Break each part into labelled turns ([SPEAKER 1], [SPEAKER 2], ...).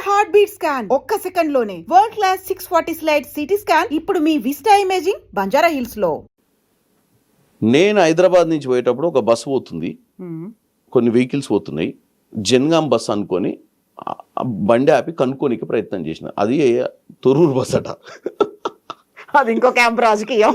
[SPEAKER 1] Heart beat scan ఒక్క second లోనే world class 640 slide CT scan ఇప్పుడు మీ విస్టా ఇమేజింగ్ బంజారా హిల్స్ లో.
[SPEAKER 2] నేను హైదరాబాద్ నుంచి పోయేటప్పుడు ఒక బస్సు పోతుంది, కొన్ని వెహికల్స్ పోతున్నాయి. జన్గాం బస్ అనుకొని బండి ఆపి కనుక్కోనికి ప్రయత్నం చేసిన. అది తొర్రూరు బస్ అట.
[SPEAKER 1] అది ఇంకో క్యాంప్ రాజకీయం.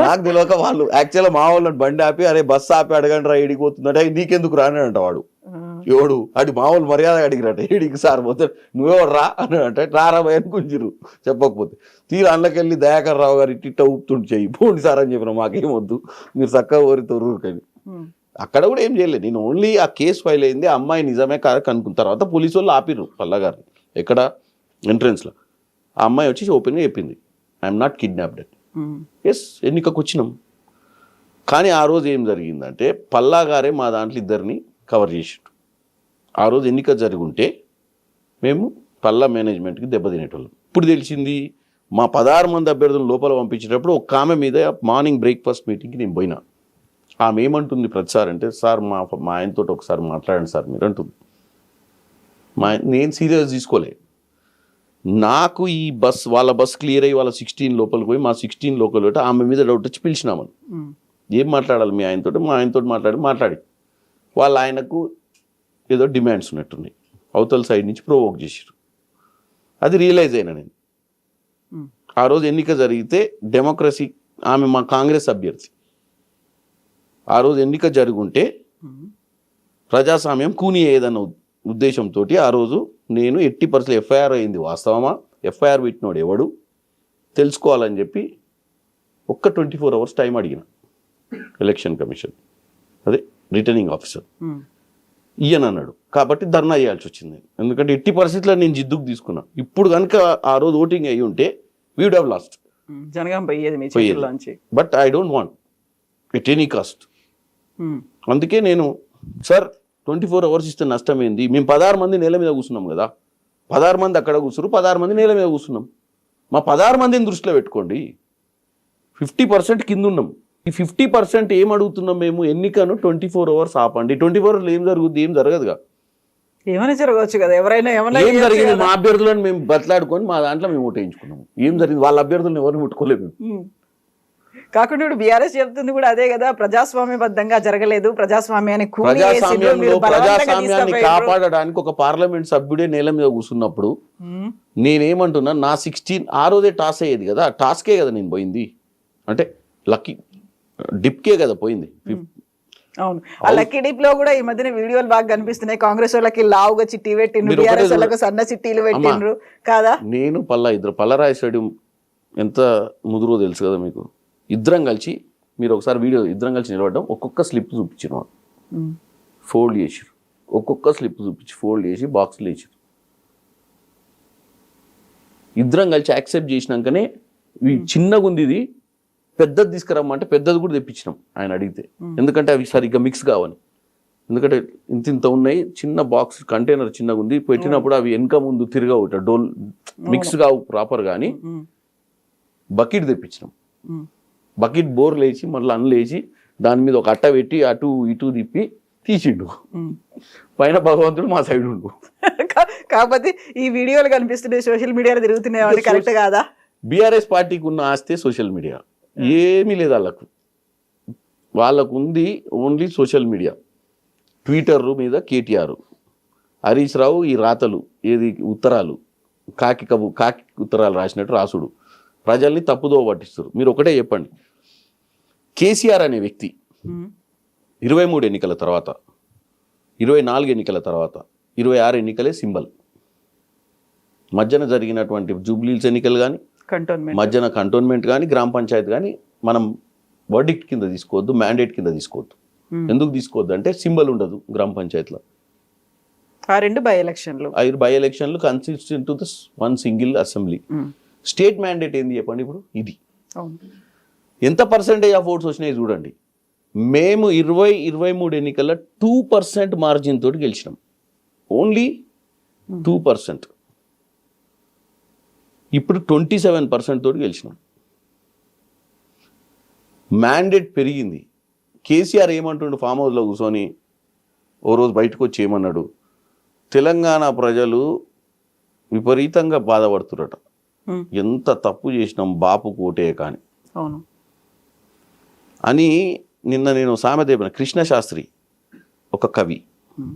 [SPEAKER 2] నాకు తెలియక వాళ్ళు యాక్చువల్గా మా వాళ్ళని బండి ఆపి అరే బస్సు ఆపి అడగండి రా ఏడికి పోతుందంటే నీకెందుకు రానంట వాడు. ఎవడు అది మామూలు మర్యాద అడిగినట్ట ఏడికి సార్ పోతే నువ్వెవడు రా అని అంటే రారా అని గుంజిరు చెప్పకపోతే. తీరు అందులోకెళ్ళి దయాకర్ రావు గారు ఇట్ట ఊపుతుంటు చెయ్యి పోండి సార్ అని చెప్పిన మాకేం వద్దు మీరు చక్కగా ఓరి తొర్రూరుకని. అక్కడ కూడా ఏం చేయలేదు, నేను ఓన్లీ ఆ కేసు ఫైల్ అయింది, అమ్మాయి నిజమే కనుక్కున్న తర్వాత పోలీసు వాళ్ళు ఆపిర్రు పల్లగారిని ఎక్కడ ఎంట్రన్స్లో. ఆ అమ్మాయి వచ్చి ఓపెన్గా చెప్పింది ఐఎమ్ నాట్ కిడ్నాప్డ్ అని. ఎస్ ఎన్నికకు వచ్చినాం. కానీ ఆ రోజు ఏం జరిగిందంటే పల్లా గారే మా దాంట్లో ఇద్దరిని కవర్ చేసిండు. ఆ రోజు ఎన్నిక జరుగుంటే మేము పల్లా మేనేజ్మెంట్కి దెబ్బతినేటోళ్ళం. ఇప్పుడు తెలిసింది మా 16 మంది అభ్యర్థులను లోపల పంపించేటప్పుడు ఒక ఆమె మీద మార్నింగ్ బ్రేక్ఫాస్ట్ మీటింగ్కి నేను పోయినా. ఆమె ఏమంటుంది ప్రతిసారి అంటే సార్ మా ఆయనతో ఒకసారి మాట్లాడండి సార్ మీరు అంటుంది. నేను సీరియస్ తీసుకోలే. నాకు ఈ వాళ్ళ బస్ క్లియర్ అయ్యి వాళ్ళ 16 లోపలికి పోయి మా 16 లోపల పెట్టి ఆమె మీద డౌట్ వచ్చి పిలిచినామని. ఏం మాట్లాడాలి మీ ఆయనతో? మా ఆయనతో మాట్లాడి వాళ్ళ ఆయనకు ఏదో డిమాండ్స్ ఉన్నట్టున్నాయి, అవతల సైడ్ నుంచి ప్రొవోక్ చేసారు. అది రియలైజ్ అయినా నేను. ఆ రోజు ఎన్నిక జరిగితే డెమోక్రసీ ఆమె మా కాంగ్రెస్ అభ్యర్థి. ఆ రోజు ఎన్నిక జరుగుంటే ప్రజాస్వామ్యం కూని ఏదన్న ఉద్దేశంతో ఆ రోజు నేను 80% ఎఫ్ఐఆర్ అయింది వాస్తవమా, ఎఫ్ఐఆర్ పెట్టినోడు ఎవడు తెలుసుకోవాలని చెప్పి ఒక్క 24 hours టైం అడిగిన ఎలక్షన్ కమిషన్, అదే రిటర్నింగ్ ఆఫీసర్. ఈయన అన్నాడు కాబట్టి ధర్నా చేయాల్సి వచ్చింది. ఎందుకంటే 80% నేను జిద్దుకు తీసుకున్నా. ఇప్పుడు కనుక ఆ రోజు ఓటింగ్ అయ్యి ఉంటే we would have lost. But I don't want at any cost. అందుకే నేను సార్ 24 hours ఇస్తే నష్టం ఏంది? మేము 16 మంది నేల మీద కూర్చున్నాం కదా, 16 మంది అక్కడ కూర్చున్నారు, 16 మంది నేల మీద కూర్చున్నాం. మా 16 మందిని దృష్టిలో పెట్టుకోండి. 50% కింద ఉన్నాం. ఈ 50% ఏం అడుగుతున్నాం మేము? ఎన్నికను 24 hours ఆపండి. 24 hours ఏం జరుగుద్ది? ఏం జరగదుగా.
[SPEAKER 1] ఏమైనా జరగవచ్చు కదా. ఎవరైనా
[SPEAKER 2] ఏం జరిగింది? మా అభ్యర్థులను మేము బతలాడుకొని మా దాంట్లో మేము ఓటేయించుకున్నాము. ఏం జరిగింది? వాళ్ళ అభ్యర్థులను ఎవరిని ముట్టుకోలేము.
[SPEAKER 1] కాకుండా ఇప్పుడు బీఆర్ఎస్ చెప్తుంది కూడా అదే కదా, ప్రజాస్వామ్యబద్ధంగా జరగలేదు, ప్రజాస్వామ్యాన్ని
[SPEAKER 2] కాపాడడానికి ఒక పార్లమెంట్ సభ్యుడే నేల మీద కూర్చున్నప్పుడు నేనేమంటున్నా, నా 16 ఆ రోజే టాస్ అయ్యేది కదా, టాస్కే కదా నేను పోయింది. అంటే లక్కీ డిప్కే కదా పోయింది.
[SPEAKER 1] అవును, ఆ లక్కీ డిప్ లో కూడా ఈ మధ్యన వీడియోలు బాగా కనిపిస్తున్నాయి. కాంగ్రెస్ వాళ్ళకి లావుగా చిట్టి పెట్టిండ్రు, బీఆర్ఎస్ వాళ్ళకి సన్న చిట్టీలు పెట్టిండ్రు కాదా.
[SPEAKER 2] నేను పల్లరాయ స్టేడియం ఎంత ముదురో తెలుసు కదా మీకు. ఇద్దరం కలిసి మీరు ఒకసారి వీడియో ఇద్దరం కలిసి నిలబడ్డాం. ఒక్కొక్క స్లిప్ చూపించిన ఫోల్డ్ చేసిరు, ఒక్కొక్క స్లిప్ చూపించి ఫోల్డ్ చేసి బాక్స్లో వేసిరు. ఇద్దరం కలిసి యాక్సెప్ట్ చేసినాకనే చిన్నగా ఉంది ఇది పెద్దది తీసుకురమ్మంటే పెద్దది కూడా తెప్పించినాం ఆయన అడిగితే. ఎందుకంటే అవి సరిగ్గా మిక్స్ కావని. ఎందుకంటే ఇంత ఉన్నాయి, చిన్న బాక్స్ కంటైనర్ చిన్నగా ఉంది, పెట్టినప్పుడు అవి వెనక ముందు తిరగవు, డోల్ మిక్స్ కావు ప్రాపర్. కానీ బకెట్ తెప్పించినాం. బకెట్ బోర్ లేచి మళ్ళీ అన్లేచి దాని మీద ఒక అట్ట పెట్టి అటు ఇటు తిప్పి తీసిండు. పైన భగవంతుడు మా సైడ్ ఉండు.
[SPEAKER 1] కాకపోతే ఈ వీడియోలు కనిపిస్తున్నాయి, సోషల్ మీడియాలో తిరుగుతున్నాయి, కరెక్ట్ కాదా?
[SPEAKER 2] బీఆర్ఎస్ పార్టీకి ఉన్న ఆస్తే సోషల్ మీడియా ఏమీ లేదు వాళ్ళకు ఉంది ఓన్లీ సోషల్ మీడియా. ట్విట్టర్ మీద కేటీఆర్, హరీష్ రావు ఈ రాతలు ఏది ఉత్తరాలు కాకి ఉత్తరాలు రాసినట్టు రాసుడు, ప్రజల్ని తప్పుదో పట్టిస్తారు. మీరు ఒకటే చెప్పండి, కేసీఆర్ అనే వ్యక్తి 23 ఎన్నికల తర్వాత, 24 ఎన్నికల తర్వాత 26 ఎన్నికలే సింబల్. మధ్యన జరిగినటువంటి జూబ్లీహిల్స్ ఎన్నికలు కానీ, మధ్యన కంటోన్మెంట్ కానీ, గ్రామ పంచాయతీ కానీ మనం వర్డిక్ట్ కింద తీసుకోవద్దు, మ్యాండేట్ కింద తీసుకోవద్దు. ఎందుకు తీసుకోవద్దు అంటే సింబల్ ఉండదు గ్రామ పంచాయతీలో.
[SPEAKER 1] ఆ 2 బై
[SPEAKER 2] ఎలక్షన్లు consistent to the one single assembly. State mandate ఏంది చెప్పండి ఇప్పుడు? ఇది ఎంత పర్సెంటేజ్ ఆఫ్ ఓట్స్ వచ్చినాయి చూడండి. మేము 23 ఎన్నికల్లో 2% మార్జిన్ తోటి గెలిచినాం, ఓన్లీ 2%. ఇప్పుడు 27% తోటి గెలిచినాం. మ్యాండేట్ పెరిగింది. కేసీఆర్ ఏమంటుండు, ఫామ్ హౌస్లో కూర్చొని ఓ రోజు బయటకు వచ్చి ఏమన్నాడు, తెలంగాణ ప్రజలు విపరీతంగా బాధపడుతురట.
[SPEAKER 1] ఉమ్,
[SPEAKER 2] ఎంత తప్పు చేసినాం బాపు కోటే కానీ
[SPEAKER 1] అవును.
[SPEAKER 2] అని. నిన్న నేను సామెత చెప్పిన, కృష్ణశాస్త్రి ఒక కవి,
[SPEAKER 1] ఉమ్,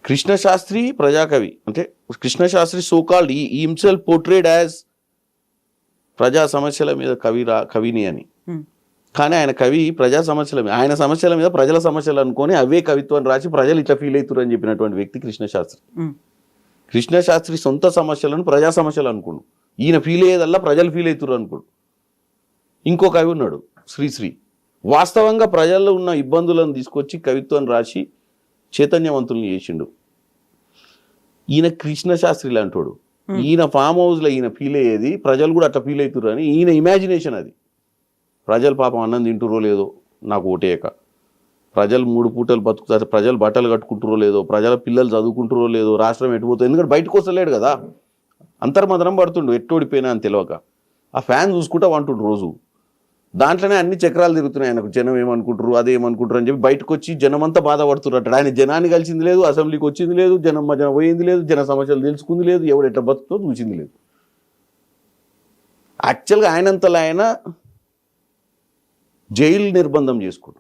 [SPEAKER 2] కృష్ణశాస్త్రి ప్రజాకవి. అంటే కృష్ణశాస్త్రి సోకాల్డ్ ఈ హిమ్సెల్ఫ్ పోర్ట్రేడ్ యాజ్ ప్రజా సమస్యల మీద కవిని అని.
[SPEAKER 1] ఉమ్,
[SPEAKER 2] కానీ ఆయన కవి ప్రజా సమస్యల మీద, ఆయన సమస్యల మీద ప్రజల సమస్యలు అనుకొని అవే కవిత్వాన్ని రాసి ప్రజలు ఇట్లా ఫీల్ అవుతారు అని చెప్పినటువంటి వ్యక్తి కృష్ణశాస్త్రి.
[SPEAKER 1] ఉమ్,
[SPEAKER 2] కృష్ణశాస్త్రి సొంత సమస్యలను ప్రజా సమస్యలు అనుకోండు, ఈయన ఫీల్ అయ్యేదల్లా ప్రజలు ఫీల్ అవుతారు అనుకోడు. ఇంకో కవి ఉన్నాడు శ్రీశ్రీ, వాస్తవంగా ప్రజల్లో ఉన్న ఇబ్బందులను తీసుకొచ్చి కవిత్వాన్ని రాసి చైతన్యవంతుల్ని చేసిండు. ఈయన కృష్ణశాస్త్రి లాంటోడు. ఈయన ఫామ్ హౌస్లో ఈయన ఫీల్ అయ్యేది ప్రజలు కూడా అట్లా ఫీల్ అవుతారు అని ఈయన ఇమాజినేషన్ అది. ప్రజలు పాపం అన్నం తింటురో లేదో నాకు ఓటేయక, ప్రజలు 3 పూటలు బతుకుతారు, ప్రజలు బట్టలు కట్టుకుంటురో లేదో, ప్రజల పిల్లలు చదువుకుంటురో లేదో, రాష్ట్రం ఎటుపోతుంది, ఎందుకంటే బయటకు వస్తలేడు కదా, అంతర్మదనం పడుతుండు ఎట్టోడిపోయినా అని తెలియక. ఆ ఫ్యాన్ చూసుకుంటా వంటుండు రోజు, దాంట్లోనే అన్ని చక్రాలు తిరుగుతున్నాయి ఆయనకు. జనం ఏమనుకుంటారు అదేమనుకుంటారు అని చెప్పి బయటకు వచ్చి జనమంతా బాధపడుతున్నారు. ఆయన జనాన్ని కలిసింది లేదు, అసెంబ్లీకి వచ్చింది లేదు, జనం మధ్యన పోయింది లేదు, జన సమస్యలు తెలుసుకుంది లేదు, ఎవడు ఎట్లా బతుకుతో చూసింది లేదు. యాక్చువల్గా ఆయనంతలో ఆయన జైలు నిర్బంధం చేసుకుంటు,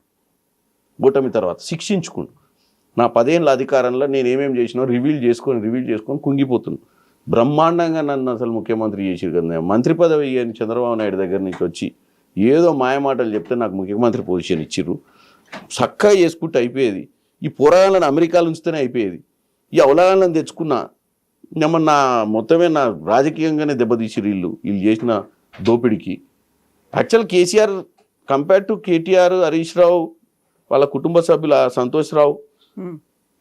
[SPEAKER 2] ఓటమి తర్వాత శిక్షించుకుంటు, నా 10 ఏళ్ళ అధికారంలో నేను ఏమేమి చేసినా రివీల్ చేసుకొని కుంగిపోతున్నాను. బ్రహ్మాండంగా నన్ను అసలు ముఖ్యమంత్రి చేసిరు కదా, మంత్రి పదవి అని చంద్రబాబు నాయుడు దగ్గర నుంచి వచ్చి ఏదో మాయమాటలు చెప్తే నాకు ముఖ్యమంత్రి పొజిషన్ ఇచ్చిర్రు, చక్కగా చేసుకుంటే అయిపోయేది. ఈ పోరాగాలను అమెరికాలో ఉంచితేనే అయిపోయేది. ఈ అవలాగాలను తెచ్చుకున్నా నా మొత్తమే నా రాజకీయంగానే దెబ్బతీసిరు వీళ్ళు చేసిన దోపిడికి. Actual KCR compare to KTR, Harish Rao, వాళ్ళ కుటుంబ సభ్యుల సంతోష్ రావు,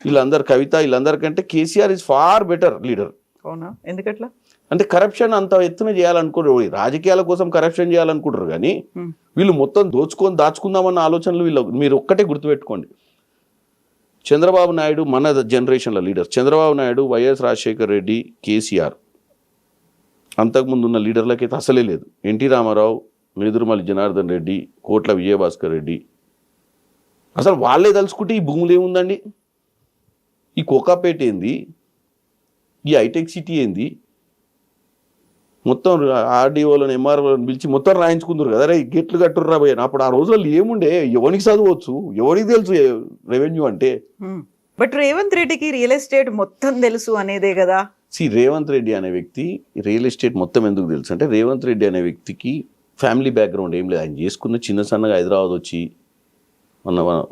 [SPEAKER 2] వీళ్ళందరూ కవిత, వీళ్ళందరికంటే KCR is far better leader.
[SPEAKER 1] అవునా? ఎందుకట్లా?
[SPEAKER 2] అంటే కరప్షన్ అంత ఎత్తున చేయాలనుకోరు, రాజకీయాల కోసం కరప్షన్ చేయాలనుకుంటారు కానీ వీళ్ళు మొత్తం దాచుకుందామన్న ఆలోచనలు వీళ్ళు. మీరు ఒక్కటే గుర్తుపెట్టుకోండి, చంద్రబాబు నాయుడు మన జనరేషన్ల లీడర్. చంద్రబాబు నాయుడు, వైఎస్ రాజశేఖర్ రెడ్డి, కేసీఆర్, అంతకుముందు ఉన్న లీడర్లకైతే అసలే లేదు. ఎన్టీ రామారావు, నేదురుమల్లి జనార్దన్ రెడ్డి, కోట్ల విజయభాస్కర్ రెడ్డి, అసలు వాళ్ళే తలుచుకుంటే ఈ భూములు ఏముందండి, ఈ కోకాపేట ఏంది, ఈ హైటెక్ సిటీ ఏంది, మొత్తం ఆర్డీఓలను ఎంఆర్ఓలను పిలిచి మొత్తం రాయించుకుందరు కదా, రే గెట్లు కట్టుర్రా పోయాను. అప్పుడు ఆ రోజుల్లో ఏముండే, ఎవరికి చదవచ్చు, ఎవరికి తెలుసు రెవెన్యూ అంటే.
[SPEAKER 1] బట్ రేవంత్ రెడ్డికి రియల్ ఎస్టేట్ మొత్తం తెలుసు అనేదే కదా.
[SPEAKER 2] రేవంత్ రెడ్డి అనే వ్యక్తి రియల్ ఎస్టేట్ మొత్తం ఎందుకు తెలుసు అంటే, రేవంత్ రెడ్డి అనే వ్యక్తికి ఫ్యామిలీ బ్యాక్గ్రౌండ్ ఏం లేదు. ఆయన చేసుకున్న చిన్న సన్నగా హైదరాబాద్ వచ్చి,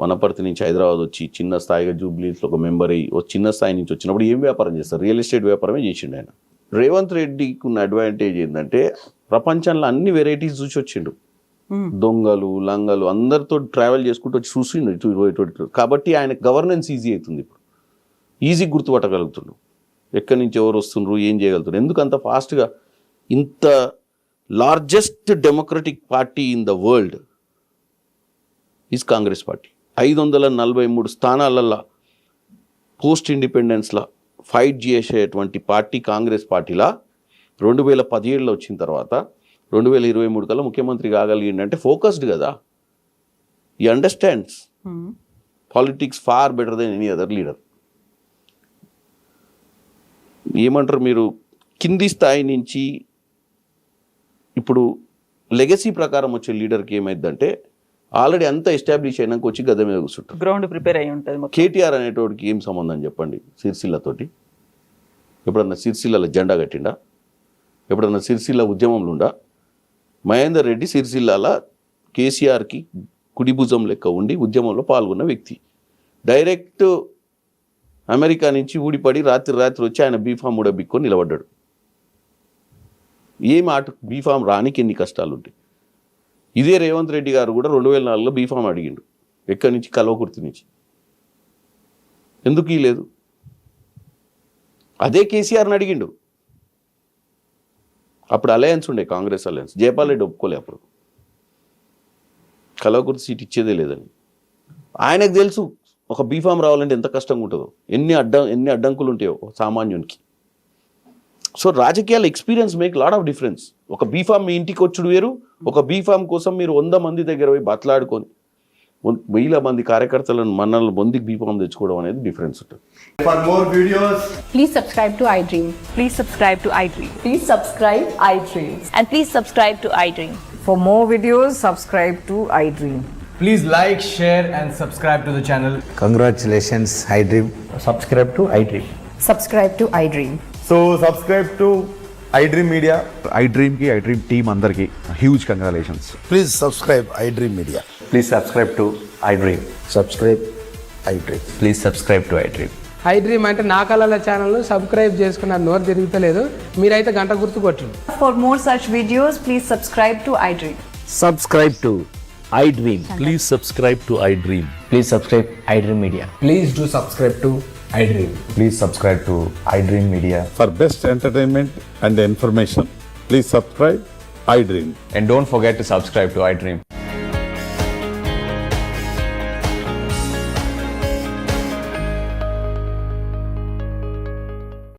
[SPEAKER 2] వనపర్తి నుంచి హైదరాబాద్ వచ్చి చిన్న స్థాయిగా జూబ్లీస్లో ఒక మెంబర్ అయ్యి చిన్న స్థాయి నుంచి వచ్చినప్పుడు ఏం వ్యాపారం చేస్తారు, రియల్ ఎస్టేట్ వ్యాపారమే చేసిండు ఆయన. రేవంత్ రెడ్డికి ఉన్న అడ్వాంటేజ్ ఏంటంటే ప్రపంచంలో అన్ని వెరైటీస్ చూసి వచ్చిండు. దొంగలు, లంగలు అందరితో ట్రావెల్ చేసుకుంటూ వచ్చి చూసిండు. కాబట్టి ఆయన గవర్నెన్స్ ఈజీ అవుతుంది. ఇప్పుడు ఈజీ గుర్తుపట్టగలుగుతుండు, ఎక్కడి నుంచి ఎవరు వస్తుండ్రు, ఏం చేయగలుగుతారు. ఎందుకు అంత ఫాస్ట్గా ఇంత largest democratic party in the world is Congress party. 543 స్థానాలల్లో పోస్ట్ ఇండిపెండెన్స్లో ఫైట్ చేసేటువంటి పార్టీ కాంగ్రెస్ పార్టీలా 2017లో వచ్చిన తర్వాత 2023 కల్లా ముఖ్యమంత్రి కాగలిగిందంటే ఫోకస్డ్ కదా. ఈ understands politics far better than any other leader. ఏమంటారు మీరు, కింది స్థాయి నుంచి ఇప్పుడు లెగసీ ప్రకారం వచ్చే లీడర్కి ఏమైందంటే ఆల్రెడీ అంతా ఎస్టాబ్లిష్ అయినాక వచ్చి గద మీద కూర్చుంటారు,
[SPEAKER 1] గ్రౌండ్ ప్రిపేర్ అయి ఉంటుంది.
[SPEAKER 2] కేటీఆర్ అనేటోడికి ఏం సంబంధం చెప్పండి సిరిసిల్లతోటి? ఎప్పుడన్నా సిరిసిల్లలో జెండా కట్టిండా? ఎప్పుడన్నా సిరిసిల్ల ఉద్యమంలో ఉండా? మహేందర్ రెడ్డి సిరిసిల్లాల కేసీఆర్కి కుడి భుజం లెక్క ఉండి ఉద్యమంలో పాల్గొన్న వ్యక్తి. డైరెక్ట్ అమెరికా నుంచి ఊడిపడి రాత్రి వచ్చి ఆయన బీఫామ్ కూడా బిక్కొని నిలబడ్డాడు. ఏం ఆట బీఫామ్ రానికి ఎన్ని కష్టాలు ఉంటాయి. ఇదే రేవంత్ రెడ్డి గారు కూడా 2004లో బీఫామ్ అడిగిండు, ఎక్కడి నుంచి, కల్వకుర్తి నుంచి. ఎందుకు లేదు? అదే కేసీఆర్ని అడిగిండు. అప్పుడు అలయన్స్ ఉండే, కాంగ్రెస్ అలయన్స్. జయపాల్ రెడ్డి ఒప్పుకోలే అప్పుడు, కల్వకుర్తి సీట్ ఇచ్చేదే లేదని. ఆయనకు తెలుసు ఒక బీఫామ్ రావాలంటే ఎంత కష్టంగా ఉంటుందో, ఎన్ని అడ్డంకులు ఉంటాయో సామాన్యునికి. సో రాజకీయాల experience make lot of difference. ఒక బీఫామ్ మీ ఇంటికి వచ్చుడు వేరు, ఒక బీఫామ్ కోసం మీరు 100 మంది దగ్గర పోయి బతలాడుకొని వేల మంది కార్యకర్తలను మనల్ని బొందికి బీపం తెచ్చుకోవడం అనేది డిఫరెన్స్ ఉంటుంది.
[SPEAKER 3] For more videos,
[SPEAKER 4] Please subscribe to iDream.
[SPEAKER 5] Please subscribe to iDream.
[SPEAKER 4] Please subscribe iDream.
[SPEAKER 5] And please subscribe to iDream.
[SPEAKER 6] For more videos, subscribe to iDream.
[SPEAKER 3] please like, share, and subscribe to the channel.
[SPEAKER 7] Congratulations, iDream.
[SPEAKER 3] Subscribe to iDream.
[SPEAKER 4] Subscribe to iDream.
[SPEAKER 3] So, subscribe to iDream Media.
[SPEAKER 8] iDream की iDream team अंदर की huge congratulations.
[SPEAKER 7] Please subscribe iDream Media.
[SPEAKER 9] Please subscribe to iDream.
[SPEAKER 7] Subscribe iDream.
[SPEAKER 9] Please subscribe to iDream.
[SPEAKER 10] iDream అంటే నా కళల ఛానల్ను subscribe చేసుకున్నారు, నోరు తిరుగుతలేదు. మీరైతే గంట గుర్తు కొట్టండి.
[SPEAKER 5] For more such videos, please subscribe to iDream.
[SPEAKER 9] Subscribe to iDream.
[SPEAKER 11] Please subscribe to iDream.
[SPEAKER 9] Please subscribe iDream Media.
[SPEAKER 3] Please do subscribe to iDream.
[SPEAKER 9] Please subscribe to iDream Media.
[SPEAKER 8] For best entertainment and information, please subscribe iDream.
[SPEAKER 9] And don't forget to subscribe to iDream.